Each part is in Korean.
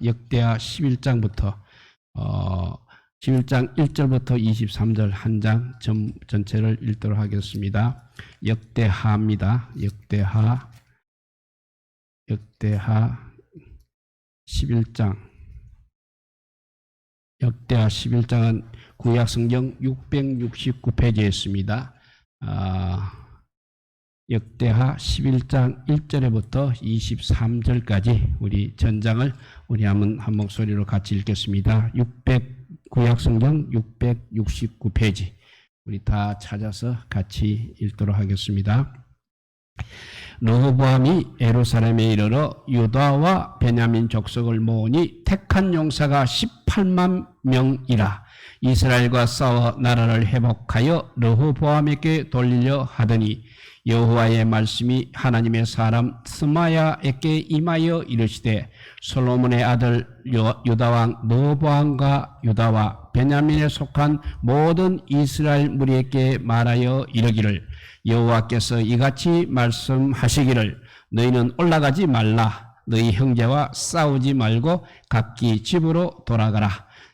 역대하 11장부터 11장 1절부터 23절 한 장 전체를 읽도록 하겠습니다. 역대하입니다. 역대하 11장. 역대하 11장은 구약성경 669페이지에 있습니다. 역대하 11장 1절부터 23절까지 우리 전장을 우리 한 목소리로 같이 읽겠습니다. 구약성경 669페이지 우리 다 찾아서 같이 읽도록 하겠습니다. 르호보암이 예루살렘에 이르러 유다와 베냐민 족속을 모으니 택한 용사가 18만 명이라. 이스라엘과 싸워 나라를 회복하여 르호보암에게 돌리려 하더니 여호와의 말씀이 하나님의 사람 스마야에게 임하여 이르시되 솔로몬의 아들 유다왕 르호보암과 유다와 베냐민에 속한 모든 이스라엘 무리에게 말하여 이르기를 여호와께서 이같이 말씀하시기를 너희는 올라가지 말라. 너희 형제와 싸우지 말고 각기 집으로 돌아가라.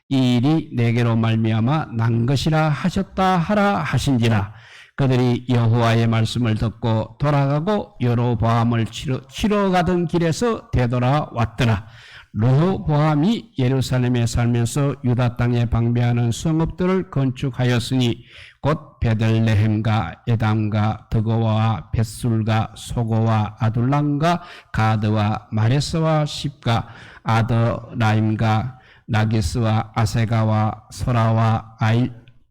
이 일이 내게로 말미암아 난 것이라 하셨다 하라 하신지라. 그들이 여호와의 말씀을 듣고 돌아가고 여로보암을 치러 가던 길에서 되돌아왔더라. 르호보암이 예루살렘에 살면서 유다 땅에 방배하는 성읍들을 건축하였으니 곧 베들레헴과 에담과 드고와 벳술과 소고와 아둘람과 가드와 마레스와 십과 아더라임과 나기스와 아세가와 소라와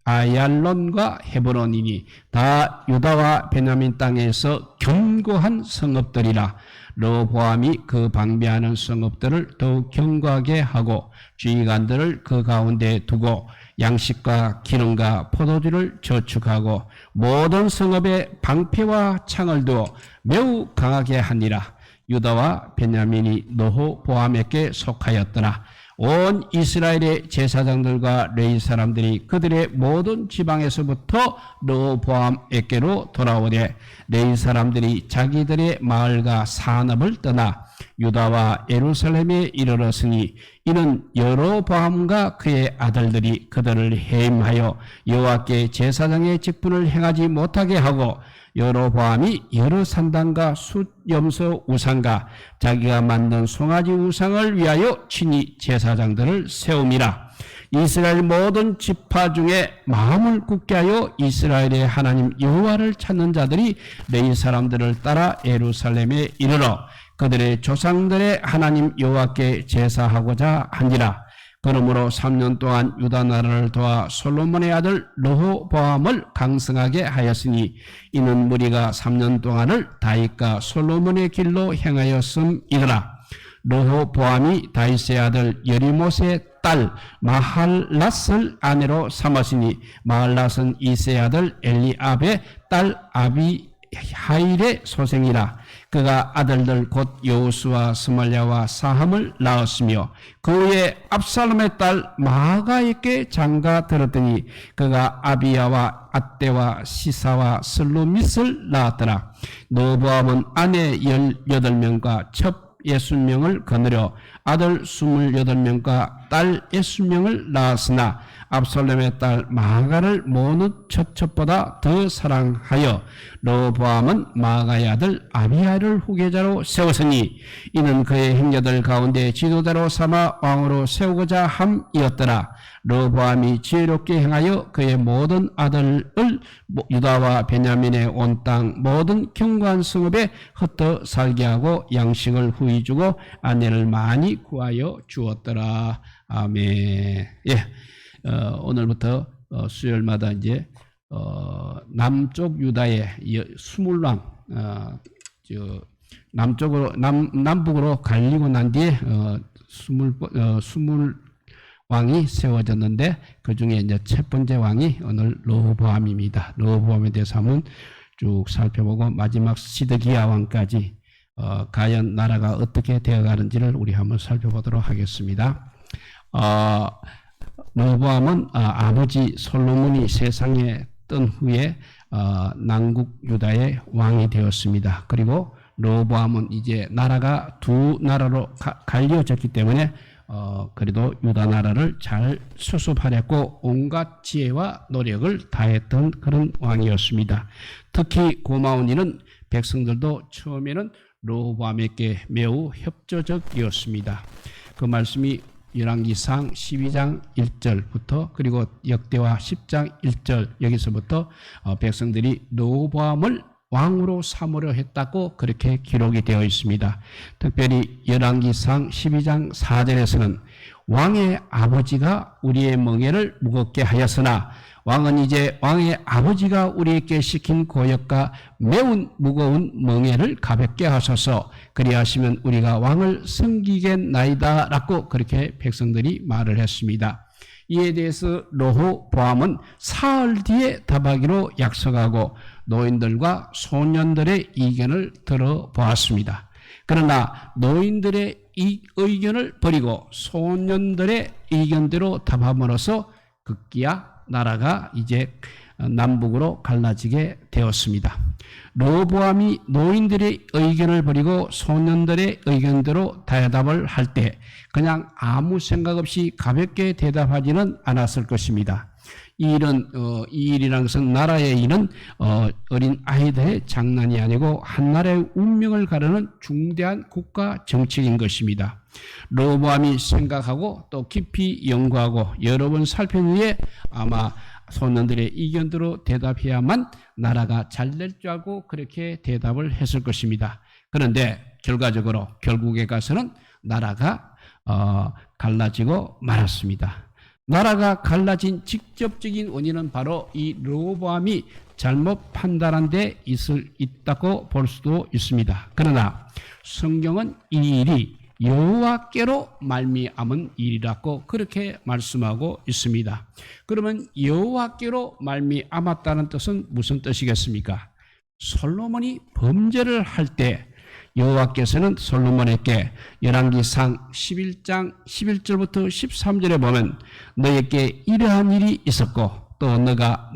아얄론과 헤브론이니 다 유다와 베냐민 땅에서 견고한 성읍들이라. 르호보암이 그 방배하는 성읍들을 더욱 견고하게 하고 주의관들을 그 가운데 두고 양식과 기름과 포도주를 저축하고 모든 성읍에 방패와 창을 두어 매우 강하게 하니라. 유다와 베냐민이 르호보암에게 속하였더라. 온 이스라엘의 제사장들과 레위 사람들이 그들의 모든 지방에서부터 르호보암에게로 돌아오되 레위 사람들이 자기들의 마을과 산업을 떠나 유다와 예루살렘에 이르렀으니 이는 여로보암과 그의 아들들이 그들을 해임하여 여호와께 제사장의 직분을 행하지 못하게 하고 여로보암이 여러 산당과 숫 염소 우상과 자기가 만든 송아지 우상을 위하여 친히 제사장들을 세움이라. 이스라엘 모든 지파 중에 마음을 굳게 하여 이스라엘의 하나님 여호와를 찾는 자들이 레위 사람들을 따라 예루살렘에 이르러 그들의 조상들의 하나님 여호와께 제사하고자 하니라. 그러므로 3년 동안 유다 나라를 도와 솔로몬의 아들 르호보암을 강성하게 하였으니 이는 무리가 3년 동안을 다윗과 솔로몬의 길로 행하였음이더라. 르호보암이 다윗의 아들 여리못의 딸 마할랏을 아내로 삼았으니 마할랏은 이새의 아들 엘리압의 딸 아비하일의 소생이라. 그가 아들들 곧 여호수와 스말랴와 사함을 낳았으며 그 후에 압살롬의 딸 마아가에게 장가 들었더니 그가 아비야와 앗대와 시사와 슬로밋을 낳았더라. 르호보암은 아내 18명과 첩 60명을 거느려 아들 28명과 딸 60명을 낳았으나 압살롬의 딸 마아가를 모든 첩보다 더 사랑하여 르호보암은 마아가의 아들 아비야를 후계자로 세웠으니 이는 그의 형제들 가운데 지도자로 삼아 왕으로 세우고자 함이었더라. 르호보암이 지혜롭게 행하여 그의 모든 아들을 유다와 베냐민의 온 땅 모든 견고한 성읍에 흩어 살게 하고 양식을 후히 주고 아내를 많이 구하여 주었더라. 아멘. 오늘부터 수요일마다 이제 남쪽 유다의 스물왕 남북으로 갈리고 난 뒤에 스물 왕이 세워졌는데 그 중에 이제 첫 번째 왕이 오늘 르호보암입니다. 르호보암에 대해서 한번 쭉 살펴보고 마지막 시드기야 왕까지 과연 나라가 어떻게 되어가는지를 우리 한번 살펴보도록 하겠습니다. 르호보암은 아버지 솔로몬이 세상에 뜬 후에 남국 유다의 왕이 되었습니다. 그리고 르호보암은 이제 나라가 두 나라로 갈려졌기 때문에 그래도 유다 나라를 잘 수습하려고 온갖 지혜와 노력을 다했던 그런 왕이었습니다. 특히 고마운 일은 백성들도 처음에는 르호보암에게 매우 협조적이었습니다. 그 말씀이 열왕기상 12장 1절부터 그리고 역대하 10장 1절 여기서부터 백성들이 르호보암을 왕으로 삼으려 했다고 그렇게 기록이 되어 있습니다. 특별히 열왕기상 12장 4절에서는 왕의 아버지가 우리의 멍에를 무겁게 하였으나 왕은 이제 왕의 아버지가 우리에게 시킨 고역과 매우 무거운 멍에를 가볍게 하소서. 그리하시면 우리가 왕을 섬기겠나이다 라고 그렇게 백성들이 말을 했습니다. 이에 대해서 르호보암은 사흘 뒤에 답하기로 약속하고 노인들과 소년들의 의견을 들어보았습니다. 그러나 노인들의 이 의견을 버리고 소년들의 의견대로 답함으로써 급기야 나라가 이제 남북으로 갈라지게 되었습니다. 르호보암이 노인들의 의견을 버리고 소년들의 의견대로 대답을 할 때 그냥 아무 생각 없이 가볍게 대답하지는 않았을 것입니다. 이 일이라는 것은 나라의 일은 어린 아이들의 장난이 아니고 한 나라의 운명을 가르는 중대한 국가 정책인 것입니다. 르호보암이 생각하고 또 깊이 연구하고 여러 번 살핀 후에 아마 소년들의 의견대로 대답해야만 나라가 잘 될 줄 알고 그렇게 대답을 했을 것입니다. 그런데 결과적으로 결국에 가서는 나라가 갈라지고 말았습니다. 나라가 갈라진 직접적인 원인은 바로 이 르호보암이 잘못 판단한 데 있다고 볼 수도 있습니다. 그러나 성경은 이 일이 여호와께로 말미암은 일이라고 그렇게 말씀하고 있습니다. 그러면 여호와께로 말미암았다는 뜻은 무슨 뜻이겠습니까? 솔로몬이 범죄를 할 때 여호와께서는 솔로몬에게 열왕기상 11장 11절부터 13절에 보면 너에게 이러한 일이 있었고 또 너가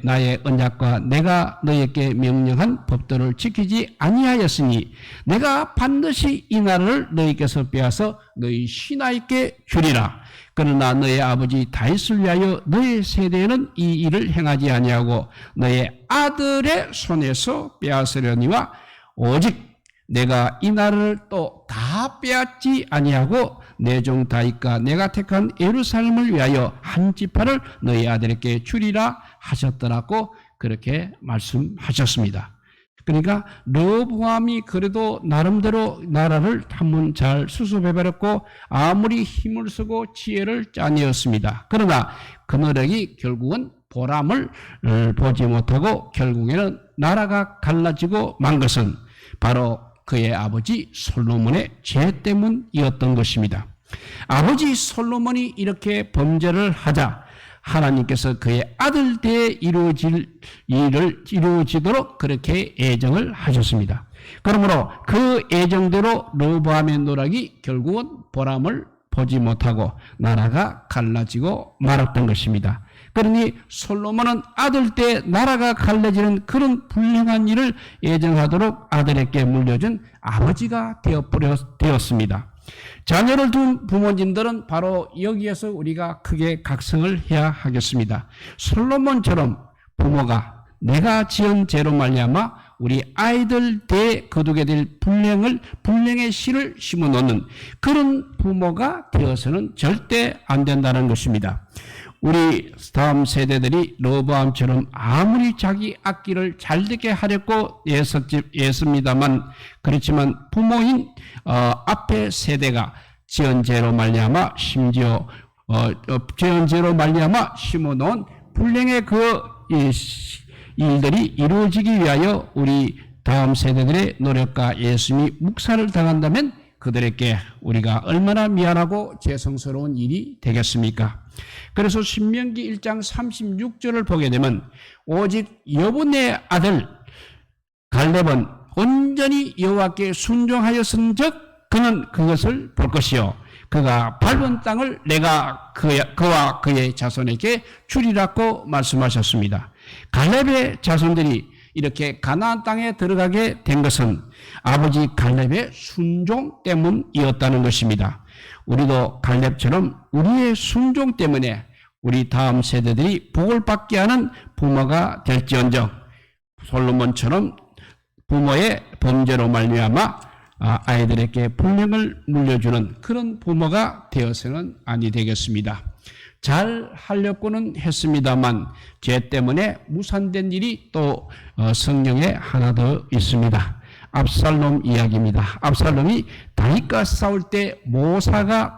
나의 언약과 내가 너에게 명령한 법도를 지키지 아니하였으니 내가 반드시 이 나라를 너희께서 빼앗아 너희 신하에게 주리라. 그러나 너의 아버지 다윗을 위하여 너의 세대에는 이 일을 행하지 아니하고 너의 아들의 손에서 빼앗으려니와 오직 내가 이 나라를 또 다 빼앗지 아니하고 내 종 다윗과 내가 택한 예루살렘을 위하여 한 지파를 너희 아들에게 주리라 하셨더라고 그렇게 말씀하셨습니다. 그러니까 르호보암이 그래도 나름대로 나라를 한번 잘 수습해버렸고 아무리 힘을 쓰고 지혜를 짜내었습니다. 그러나 그 노력이 결국은 보람을 보지 못하고 결국에는 나라가 갈라지고 만 것은 바로 그의 아버지 솔로몬의 죄 때문이었던 것입니다. 아버지 솔로몬이 이렇게 범죄를 하자 하나님께서 그의 아들 때에 이루어질 일을 이루어지도록 그렇게 예정을 하셨습니다. 그러므로 그 예정대로 르호보암의 노력이 결국은 보람을 보지 못하고 나라가 갈라지고 말았던 것입니다. 그러니 솔로몬은 아들 때 나라가 갈라지는 그런 불행한 일을 예정하도록 아들에게 물려준 아버지가 되었습니다. 자녀를 둔 부모님들은 바로 여기에서 우리가 크게 각성을 해야 하겠습니다. 솔로몬처럼 부모가 내가 지은 죄로 말미암아 우리 아이들 대에 거두게 될 불행의 씨를 심어놓는 그런 부모가 되어서는 절대 안 된다는 것입니다. 우리 다음 세대들이 르호보암처럼 아무리 자기 악기를 잘되게 하려고 애씁니다만 그렇지만 부모인 앞에 세대가 지은 죄로 말미암아 심지어 지은 죄로 말미암아 심어놓은 불행의 그 일들이 이루어지기 위하여 우리 다음 세대들의 노력과 예수님이 묵살을 당한다면 그들에게 우리가 얼마나 미안하고 죄송스러운 일이 되겠습니까? 그래서 신명기 1장 36절을 보게 되면 오직 여분의 아들 갈렙은 온전히 여호와께 순종하였은즉 그는 그것을 볼 것이요 그가 밟은 땅을 내가 그와 그의 자손에게 주리라고 말씀하셨습니다. 갈렙의 자손들이 이렇게 가나안 땅에 들어가게 된 것은 아버지 갈렙의 순종 때문이었다는 것입니다. 우리도 갈렙처럼 우리의 순종 때문에 우리 다음 세대들이 복을 받게 하는 부모가 될지언정, 솔로몬처럼 부모의 범죄로 말미암아 아이들에게 불행을 물려주는 그런 부모가 되어서는 아니 되겠습니다. 잘 하려고는 했습니다만 죄 때문에 무산된 일이 또 성경에 하나 더 있습니다. 압살롬 이야기입니다. 압살롬이 다윗과 싸울 때 모사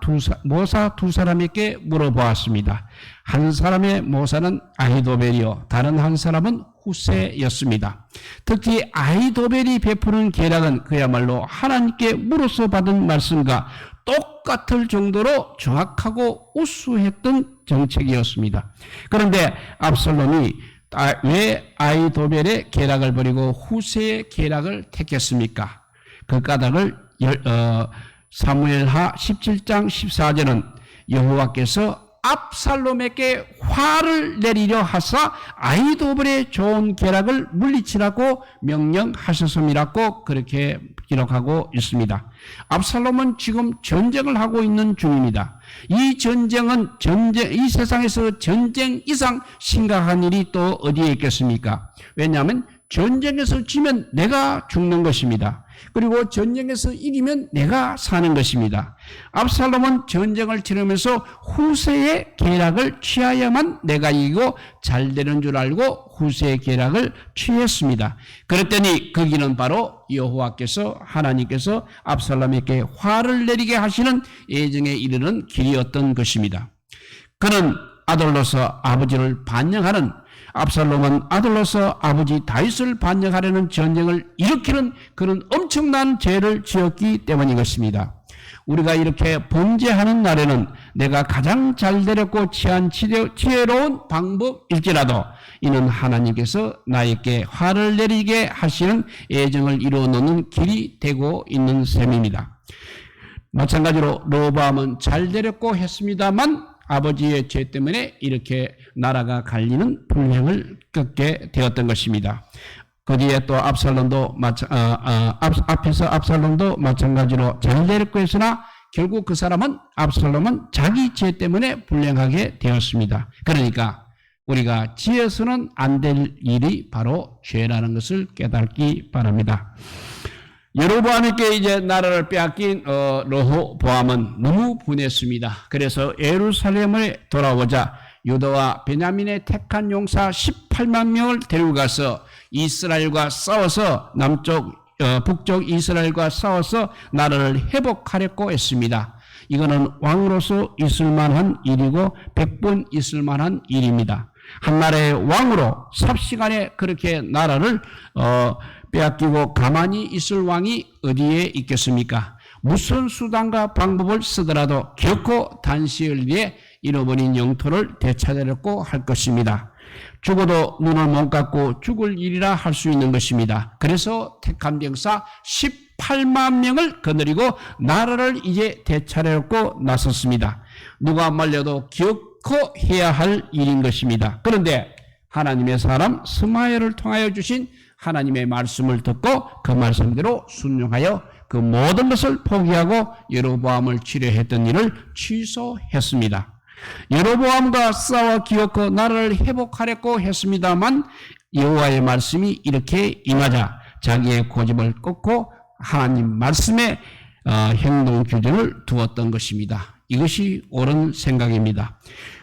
두 사람에게 물어보았습니다. 한 사람의 모사는 아히도벨이요, 다른 한 사람은 후세였습니다. 특히 아히도벨이 베푸는 계략은 그야말로 하나님께 물어서 받은 말씀과 똑같을 정도로 정확하고 우수했던 정책이었습니다. 그런데 압살롬이 왜 아히도벨의 계략을 버리고 후세의 계략을 택했습니까? 그 까닭을 사무엘하 17장 14절은 여호와께서 압살롬에게 화를 내리려 하사 아히도벨의 좋은 계략을 물리치라고 명령하셨음이라고 그렇게 기록하고 있습니다. 압살롬은 지금 전쟁을 하고 있는 중입니다. 이 전쟁은 이 세상에서 전쟁 이상 심각한 일이 또 어디에 있겠습니까? 왜냐하면 전쟁에서 지면 내가 죽는 것입니다. 그리고 전쟁에서 이기면 내가 사는 것입니다. 압살롬은 전쟁을 치르면서 후세의 계략을 취하야만 내가 이기고 잘 되는 줄 알고 후세의 계략을 취했습니다. 그랬더니 그 길은 바로 여호와께서 하나님께서 압살롬에게 화를 내리게 하시는 예정에 이르는 길이었던 것입니다. 그는 아들로서 아버지를 반영하는, 압살롬은 아들로서 아버지 다윗을 반영하려는 전쟁을 일으키는 그런 엄청난 죄를 지었기 때문인 것입니다. 우리가 이렇게 범죄하는 날에는 내가 가장 잘 되려고 취한 지혜로운 방법일지라도 이는 하나님께서 나에게 화를 내리게 하시는 예정을 이루어 놓는 길이 되고 있는 셈입니다. 마찬가지로 르호보암은 잘 되려고 했습니다만 아버지의 죄 때문에 이렇게 나라가 갈리는 불행을 겪게 되었던 것입니다. 거기에 또 압살롬도 앞에서 압살롬도 마찬가지로 잘 되려고 했으나 결국 그 사람은 압살롬은 자기 죄 때문에 불행하게 되었습니다. 그러니까 우리가 지어서는 안 될 일이 바로 죄라는 것을 깨닫기 바랍니다. 여로보암에게 이제 나라를 빼앗긴 르호보암은 너무 분했습니다. 그래서 예루살렘에 돌아오자 유다와 베냐민의 택한 용사 18만 명을 데리고 가서 이스라엘과 싸워서 북쪽 이스라엘과 싸워서 나라를 회복하려고 했습니다. 이거는 왕으로서 있을 만한 일이고 100번 있을 만한 일입니다. 한 나라의 왕으로 삽시간에 그렇게 나라를 빼앗기고 가만히 있을 왕이 어디에 있겠습니까? 무슨 수단과 방법을 쓰더라도 결코 단시일 내에 잃어버린 영토를 되찾으려고 할 것입니다. 죽어도 눈을 못 감고 죽을 일이라 할 수 있는 것입니다. 그래서 택한 병사 18만 명을 거느리고 나라를 이제 되찾으려고 나섰습니다. 누가 말려도 기어코 해야 할 일인 것입니다. 그런데 하나님의 사람 스마엘을 통하여 주신 하나님의 말씀을 듣고 그 말씀대로 순종하여 그 모든 것을 포기하고 여로보암을 치려했던 일을 취소했습니다. 여로보암과 싸워 기어코 나라를 회복하려고 했습니다만 여호와의 말씀이 이렇게 임하자 자기의 고집을 꺾고 하나님 말씀의 행동 규정을 두었던 것입니다. 이것이 옳은 생각입니다.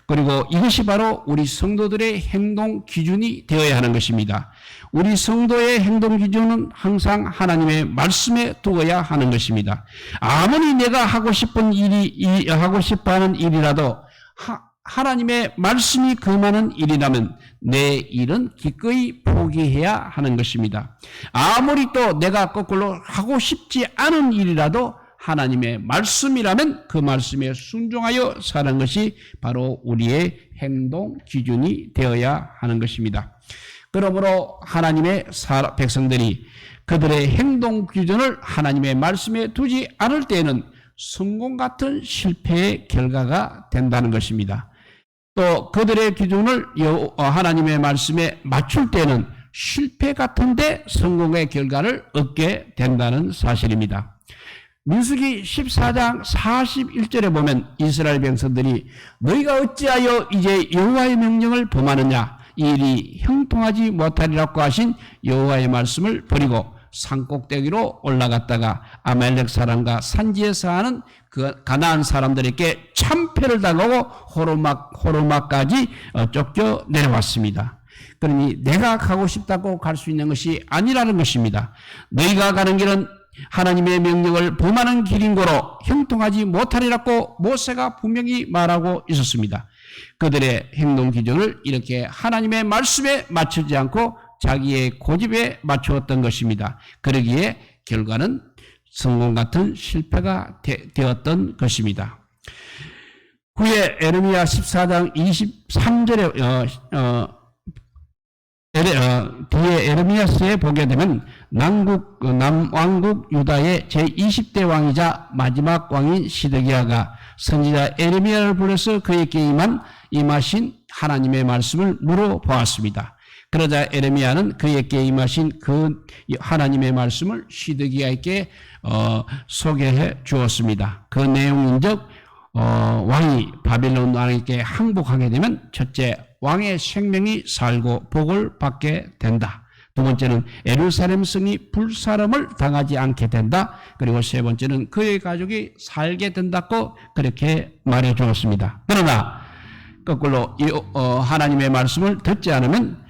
그리고 이것이 바로 우리 성도들의 행동 기준이 되어야 하는 것입니다. 우리 성도의 행동 기준은 항상 하나님의 말씀에 두어야 하는 것입니다. 아무리 내가 하고 싶어하는 일이라도 하나님의 말씀이 금하는 일이라면 내 일은 기꺼이 포기해야 하는 것입니다. 아무리 또 내가 거꾸로 하고 싶지 않은 일이라도 하나님의 말씀이라면 그 말씀에 순종하여 사는 것이 바로 우리의 행동 기준이 되어야 하는 것입니다. 그러므로 하나님의 백성들이 그들의 행동 기준을 하나님의 말씀에 두지 않을 때에는 성공 같은 실패의 결과가 된다는 것입니다. 또 그들의 기준을 하나님의 말씀에 맞출 때는 실패 같은데 성공의 결과를 얻게 된다는 사실입니다. 민수기 14장 41절에 보면 이스라엘 백성들이 너희가 어찌하여 이제 여호와의 명령을 범하느냐 이 일이 형통하지 못하리라고 하신 여호와의 말씀을 버리고 산꼭대기로 올라갔다가 아말렉 사람과 산지에 사는 그 가나안 사람들에게 참패를 당하고 호르마까지 쫓겨 내려왔습니다. 그러니 내가 가고 싶다고 갈 수 있는 것이 아니라는 것입니다. 너희가 가는 길은 하나님의 명령을 범하는 길인 거로 형통하지 못하리라고 모세가 분명히 말하고 있었습니다. 그들의 행동 기준을 이렇게 하나님의 말씀에 맞추지 않고 자기의 고집에 맞추었던 것입니다. 그러기에 결과는 성공 같은 실패가 되었던 것입니다. 후에 에레미야 14장 23절에 뒤에 에레미야서에 보게 되면 남왕국 유다의 제20대 왕이자 마지막 왕인 시드기야가 선지자 에레미야를 불러서 그에게 임하신 하나님의 말씀을 물어보았습니다. 그러자 에레미야는 그에게 임하신 그 하나님의 말씀을 시드기야에게 소개해 주었습니다. 그 내용인즉 왕이 바벨론 왕에게 항복하게 되면 첫째, 왕의 생명이 살고 복을 받게 된다. 두 번째는 예루살렘 성이 불사름을 당하지 않게 된다. 그리고 세 번째는 그의 가족이 살게 된다고 그렇게 말해 주었습니다. 그러나 거꾸로 하나님의 말씀을 듣지 않으면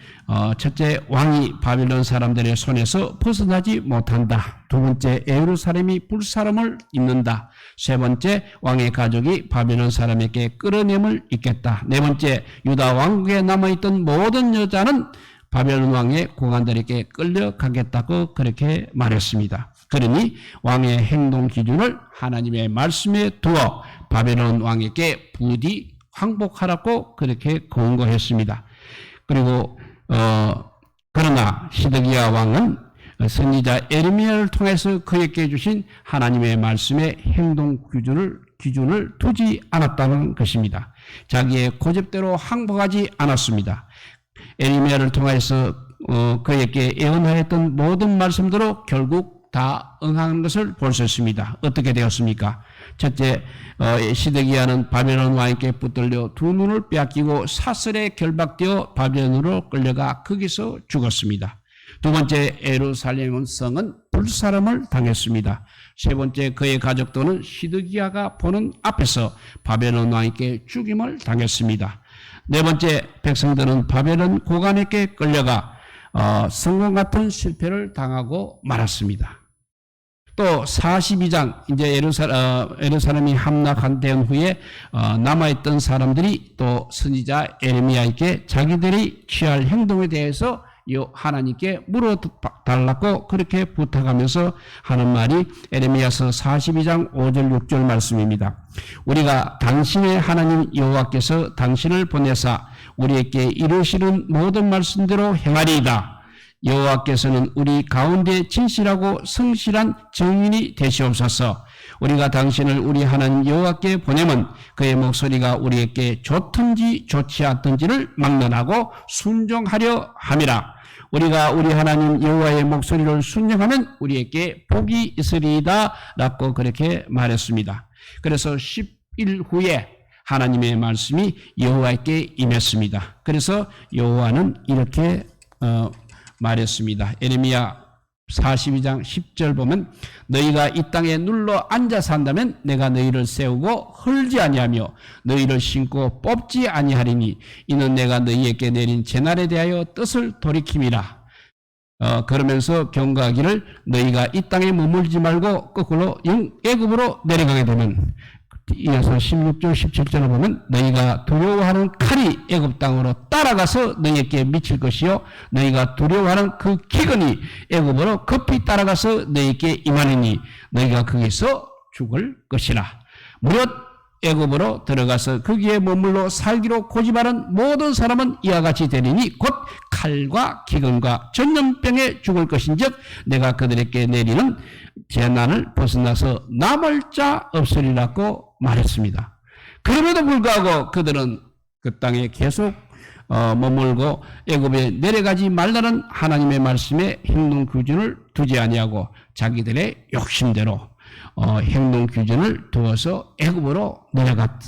첫째, 왕이 바빌론 사람들의 손에서 벗어나지 못한다. 두 번째, 예루살렘이 불사름을 입는다. 세 번째, 왕의 가족이 바빌론 사람에게 끌어냄을 입겠다. 네 번째, 유다 왕국에 남아있던 모든 여자는 바벨론 왕의 고관들에게 끌려가겠다고 그렇게 말했습니다. 그러니 왕의 행동 기준을 하나님의 말씀에 두어 바벨론 왕에게 부디 항복하라고 그렇게 권고했습니다. 그리고 그러나 시드기야 왕은 선지자 에레미야를 통해서 그에게 주신 하나님의 말씀의 행동 기준을 두지 않았다는 것입니다. 자기의 고집대로 항복하지 않았습니다. 에레미야를 통해서 그에게 예언하였던 모든 말씀대로 결국 다 응하는 것을 볼 수 있습니다. 어떻게 되었습니까? 첫째, 시드기야는 바벨론 왕에게 붙들려 두 눈을 빼앗기고 사슬에 결박되어 바벨론으로 끌려가 거기서 죽었습니다. 두 번째, 예루살렘 성은 불사름을 당했습니다. 세 번째, 그의 가족들은 시드기야가 보는 앞에서 바벨론 왕에게 죽임을 당했습니다. 네 번째, 백성들은 바벨론 고관에게 끌려가 성공 같은 실패를 당하고 말았습니다. 또 42장 이제 예루살렘이 함락된 후에 남아있던 사람들이 또 선지자 에레미야에게 자기들이 취할 행동에 대해서 하나님께 물어달라고 그렇게 부탁하면서 하는 말이 에레미야서 42장 5절 6절 말씀입니다. 우리가 당신의 하나님 여호와께서 당신을 보내사 우리에게 이루시는 모든 말씀대로 행하리이다. 여호와께서는 우리 가운데 진실하고 성실한 증인이 되시옵소서. 우리가 당신을 우리 하나님 여호와께 보내면 그의 목소리가 우리에게 좋든지 좋지 않든지를 막론하고 순종하려 함이라. 우리가 우리 하나님 여호와의 목소리를 순종하면 우리에게 복이 있으리이다 라고 그렇게 말했습니다. 그래서 10일 후에 하나님의 말씀이 여호와에게 임했습니다. 그래서 여호와는 이렇게 말했습니다. 에레미야 42장 10절 보면 너희가 이 땅에 눌러 앉아 산다면 내가 너희를 세우고 헐지 아니하며 너희를 심고 뽑지 아니하리니 이는 내가 너희에게 내린 재난에 대하여 뜻을 돌이킴이라. 그러면서 경고하기를 너희가 이 땅에 머물지 말고 거꾸로 애굽으로 내려가게 되면 이어서 16절 17절을 보면 너희가 두려워하는 칼이 애굽 땅으로 따라가서 너희에게 미칠 것이요 너희가 두려워하는 그 기근이 애굽으로 급히 따라가서 너희에게 임하리니 너희가 거기서 죽을 것이라. 무릇 애굽으로 들어가서 거기에 머물러 살기로 고집하는 모든 사람은 이와 같이 되리니 곧 칼과 기근과 전염병에 죽을 것인즉 내가 그들에게 내리는 재난을 벗어나서 남을 자 없으리라고 말했습니다. 그럼에도 불구하고 그들은 그 땅에 계속 머물고 애굽에 내려가지 말라는 하나님의 말씀에 행동 기준을 두지 아니하고 자기들의 욕심대로 행동 기준을 두어서 애굽으로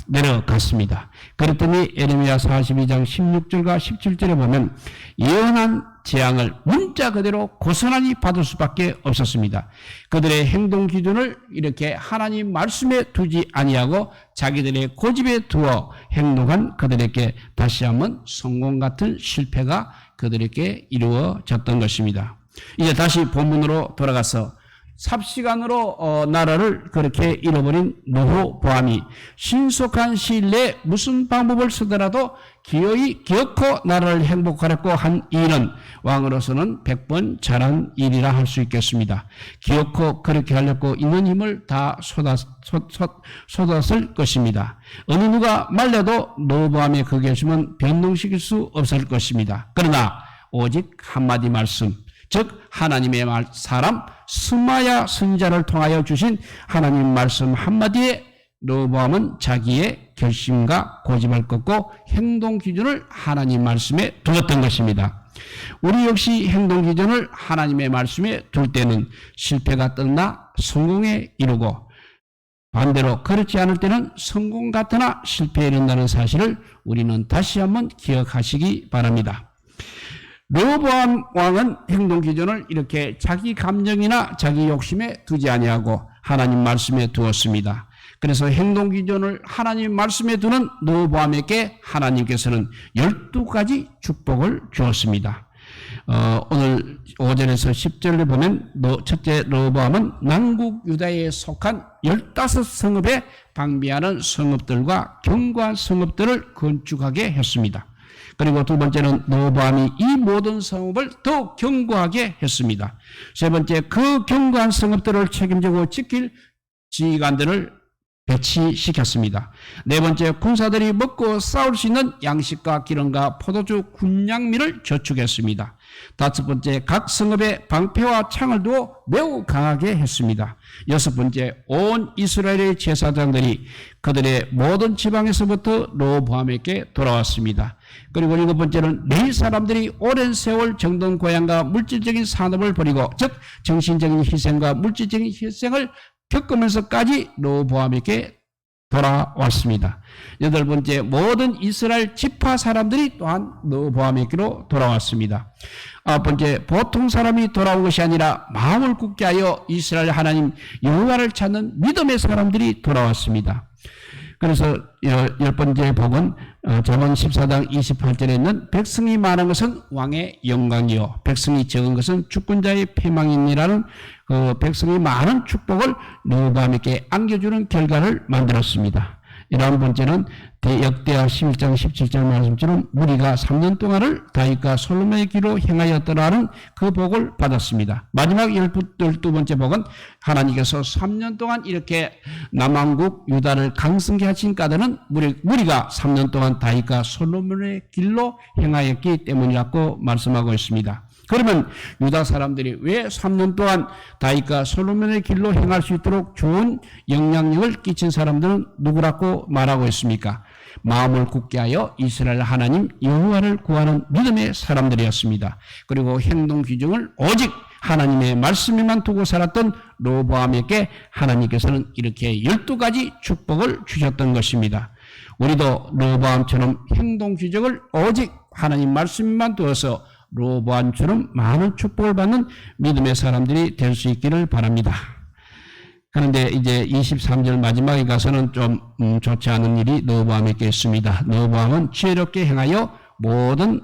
내려갔습니다. 그랬더니 에레미야 42장 16절과 17절에 보면 예언한 재앙을 문자 그대로 고스란히 받을 수밖에 없었습니다. 그들의 행동 기준을 이렇게 하나님 말씀에 두지 아니하고 자기들의 고집에 두어 행동한 그들에게 다시 한번 성공 같은 실패가 그들에게 이루어졌던 것입니다. 이제 다시 본문으로 돌아가서 삽시간으로 나라를 그렇게 잃어버린 르호보암이 신속한 시일 내에 무슨 방법을 쓰더라도 기어이 기어코 나라를 행복하려고 한 일은 왕으로서는 100번 잘한 일이라 할 수 있겠습니다. 기어코 그렇게 하려고 있는 힘을 다 쏟았을 것입니다. 어느 누가 말려도 르호보암의 그 결심은 변동시킬 수 없을 것입니다. 그러나 오직 한마디 말씀, 즉 하나님의 사람 스마야 선지자를 통하여 주신 하나님 말씀 한마디에 르호보암은 자기의 결심과 고집을 꺾고 행동 기준을 하나님 말씀에 두었던 것입니다. 우리 역시 행동 기준을 하나님의 말씀에 둘 때는 실패가 떠나 성공에 이르고 반대로 그렇지 않을 때는 성공 같으나 실패에 이른다는 사실을 우리는 다시 한번 기억하시기 바랍니다. 르호보암 왕은 행동 기준을 이렇게 자기 감정이나 자기 욕심에 두지 아니하고 하나님 말씀에 두었습니다. 그래서 행동 기준을 하나님 말씀에 두는 르호보암에게 하나님께서는 12가지 축복을 주었습니다. 오늘 5절에서 10절을 보면 첫째 르호보암은 남국 유다에 속한 15성읍에 방비하는 성읍들과 견고한 성읍들을 건축하게 했습니다. 그리고 두 번째는 르호보암이 이 모든 성읍을 더욱 견고하게 했습니다. 세 번째, 그 견고한 성읍들을 책임지고 지킬 지휘관들을 배치시켰습니다. 네 번째, 군사들이 먹고 싸울 수 있는 양식과 기름과 포도주, 군량미를 저축했습니다. 다섯 번째, 각 성읍에 방패와 창을 두어 매우 강하게 했습니다. 여섯 번째, 온 이스라엘의 제사장들이 그들의 모든 지방에서부터 르호보암에게 돌아왔습니다. 그리고 일곱 번째는 매일 사람들이 오랜 세월 정든 고향과 물질적인 산업을 벌이고, 즉 정신적인 희생과 물질적인 희생을 겪으면서까지 르호보암에게 돌아왔습니다. 여덟 번째, 모든 이스라엘 지파 사람들이 또한 르호보암에게로 돌아왔습니다. 아홉 번째, 보통 사람이 돌아온 것이 아니라 마음을 굳게 하여 이스라엘 하나님 여호와를 찾는 믿음의 사람들이 돌아왔습니다. 그래서 열 번째 복은 잠언 14장 28절에 있는 백성이 많은 것은 왕의 영광이요 백성이 적은 것은 주권자의 패망이니라는 그 백성이 많은 축복을 르호보암에게 안겨주는 결과를 만들었습니다. 11번째는 역대하 11장 17절 말씀처럼 무리가 3년 동안을 다윗과 솔로몬의 길로 행하였더라는 그 복을 받았습니다. 마지막 12번째 복은 하나님께서 3년 동안 이렇게 남왕국 유다를 강성케 하신 까닭은 무리가 3년 동안 다윗과 솔로몬의 길로 행하였기 때문이라고 말씀하고 있습니다. 그러면 유다 사람들이 왜 3년 동안 다윗과 솔로몬의 길로 행할 수 있도록 좋은 영향력을 끼친 사람들은 누구라고 말하고 있습니까? 마음을 굳게 하여 이스라엘 하나님 여호와를 구하는 믿음의 사람들이었습니다. 그리고 행동 기준을 오직 하나님의 말씀에만 두고 살았던 르호보암에게 하나님께서는 이렇게 12가지 축복을 주셨던 것입니다. 우리도 르호보암처럼 행동 기준을 오직 하나님 말씀에만 두어서 르호보암처럼 많은 축복을 받는 믿음의 사람들이 될 수 있기를 바랍니다. 그런데 이제 23절 마지막에 가서는 좀 좋지 않은 일이 르호보암에게 있습니다. 르호보암은 지혜롭게 행하여 모든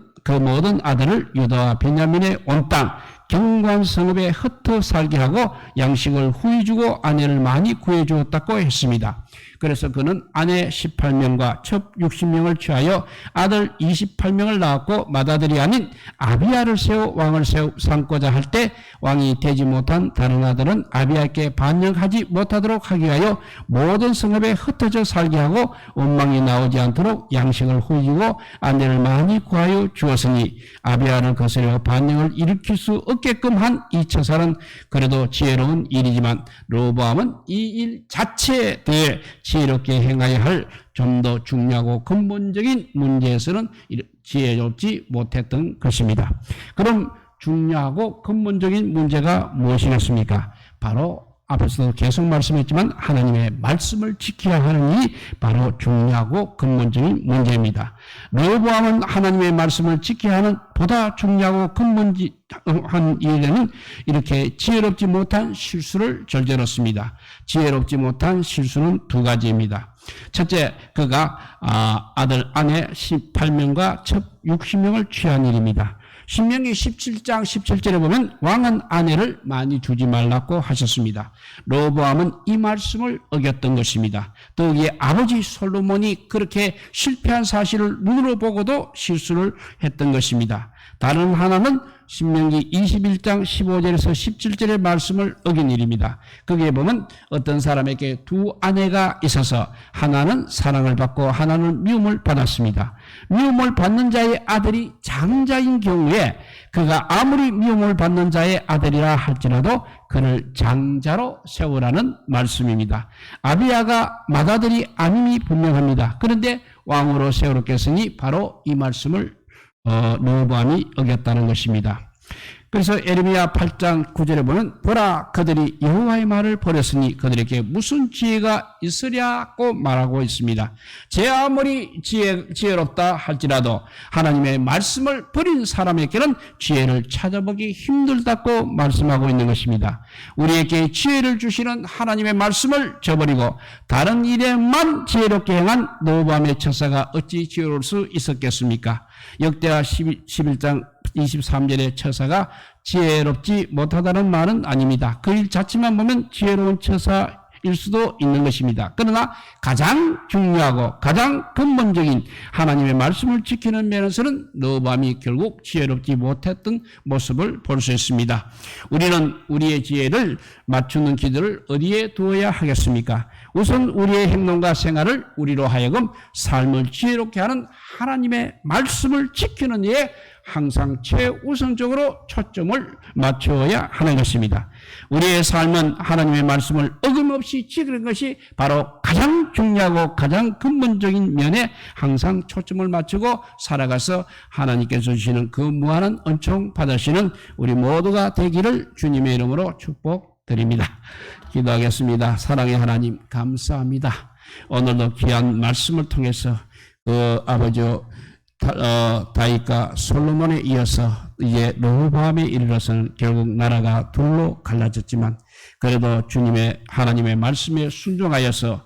아들을 유다와 베냐민의 온 땅 견고한 성읍에 흩어 살게 하고 양식을 후히 주고 아내를 많이 구해 주었다고 했습니다. 그래서 그는 아내 18명과 첩 60명을 취하여 아들 28명을 낳았고 맏아들이 아닌 아비야를 왕을 삼고자 할 때 왕이 되지 못한 다른 아들은 아비야께 반역하지 못하도록 하기 위하여 모든 성읍에 흩어져 살게 하고 원망이 나오지 않도록 양식을 후히 주고 아내를 많이 구하여 주었으니 아비야를 거스려 반역을 일으킬 수 없게끔 한 이 처살은 그래도 지혜로운 일이지만 르호보암은 이 일 자체에 대해 지혜롭게 행하여야 할 좀 더 중요하고 근본적인 문제에서는 지혜롭지 못했던 것입니다. 그럼 중요하고 근본적인 문제가 무엇이겠습니까? 바로 앞에서도 계속 말씀했지만 하나님의 말씀을 지켜야 하는 일이 바로 중요하고 근본적인 문제입니다. 르호보암은 하나님의 말씀을 지켜야 하는 보다 중요하고 근본한 일에는 이렇게 지혜롭지 못한 실수를 저질렀습니다. 지혜롭지 못한 실수는 두 가지입니다. 첫째, 그가 아내 18명과 첩 60명을 취한 일입니다. 신명기 17장 17절에 보면 왕은 아내를 많이 주지 말라고 하셨습니다. 르호보암은 이 말씀을 어겼던 것입니다. 더욱이 아버지 솔로몬이 그렇게 실패한 사실을 눈으로 보고도 실수를 했던 것입니다. 다른 하나는 신명기 21장 15절에서 17절의 말씀을 어긴 일입니다. 거기에 보면 어떤 사람에게 두 아내가 있어서 하나는 사랑을 받고 하나는 미움을 받았습니다. 미움을 받는 자의 아들이 장자인 경우에 그가 아무리 미움을 받는 자의 아들이라 할지라도 그를 장자로 세우라는 말씀입니다. 아비야가 맏아들이 아님이 분명합니다. 그런데 왕으로 세우겠으니 바로 이 말씀을 르호보암이 어겼다는 것입니다. 그래서 에레미야 8장 9절에 보면 보라 그들이 여호와의 말을 버렸으니 그들에게 무슨 지혜가 있으랴고 말하고 있습니다. 제 아무리 지혜롭다 할지라도 하나님의 말씀을 버린 사람에게는 지혜를 찾아보기 힘들다고 말씀하고 있는 것입니다. 우리에게 지혜를 주시는 하나님의 말씀을 저버리고 다른 일에만 지혜롭게 행한 르호보암의 처사가 어찌 지혜로울 수 있었겠습니까? 역대하 11장 23절의 처사가 지혜롭지 못하다는 말은 아닙니다. 그 일 자체만 보면 지혜로운 처사일 수도 있는 것입니다. 그러나 가장 중요하고 가장 근본적인 하나님의 말씀을 지키는 면에서는 르호보암이 결국 지혜롭지 못했던 모습을 볼 수 있습니다. 우리는 우리의 지혜를 맞추는 기도를 어디에 두어야 하겠습니까? 우선 우리의 행동과 생활을 우리로 하여금 삶을 지혜롭게 하는 하나님의 말씀을 지키는 일에 항상 최우선적으로 초점을 맞추어야 하는 것입니다. 우리의 삶은 하나님의 말씀을 어김없이 지키는 것이 바로 가장 중요하고 가장 근본적인 면에 항상 초점을 맞추고 살아가서 하나님께서 주시는 그 무한한 은총 받으시는 우리 모두가 되기를 주님의 이름으로 축복드립니다. 기도하겠습니다. 사랑의 하나님 감사합니다. 오늘도 귀한 말씀을 통해서 그 아버지 다윗과 솔로몬에 이어서 이제 르호보암에 이르러서는 결국 나라가 둘로 갈라졌지만 그래도 주님의 하나님의 말씀에 순종하여서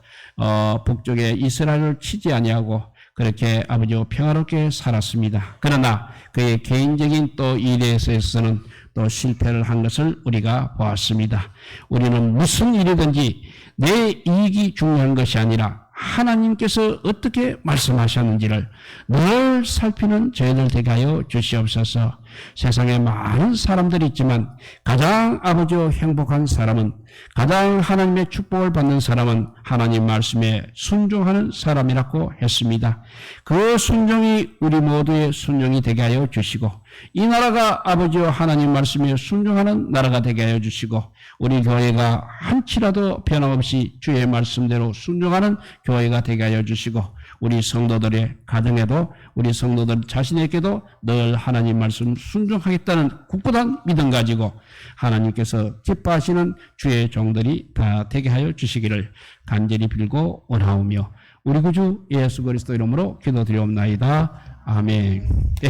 북쪽에 이스라엘을 치지 아니하고 그렇게 아버지 평화롭게 살았습니다. 그러나 그의 개인적인 또 일에 있어서는 또 실패를 한 것을 우리가 보았습니다. 우리는 무슨 일이든지 내 이익이 중요한 것이 아니라 하나님께서 어떻게 말씀하셨는지를 늘 살피는 저희들 되게 하여 주시옵소서. 세상에 많은 사람들이 있지만 가장 아버지와 행복한 사람은 가장 하나님의 축복을 받는 사람은 하나님 말씀에 순종하는 사람이라고 했습니다. 그 순종이 우리 모두의 순종이 되게 하여 주시고 이 나라가 아버지와 하나님 말씀에 순종하는 나라가 되게 하여 주시고 우리 교회가 한치라도 변함없이 주의 말씀대로 순종하는 교회가 되게 하여 주시고 우리 성도들의 가정에도 우리 성도들 자신에게도 늘 하나님 말씀 순종하겠다는 굳건한 믿음 가지고 하나님께서 기뻐하시는 주의 종들이 다 되게 하여 주시기를 간절히 빌고 원하오며 우리 구주 예수 그리스도 이름으로 기도드리옵나이다. 아멘. 네,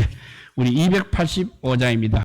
우리 285장입니다.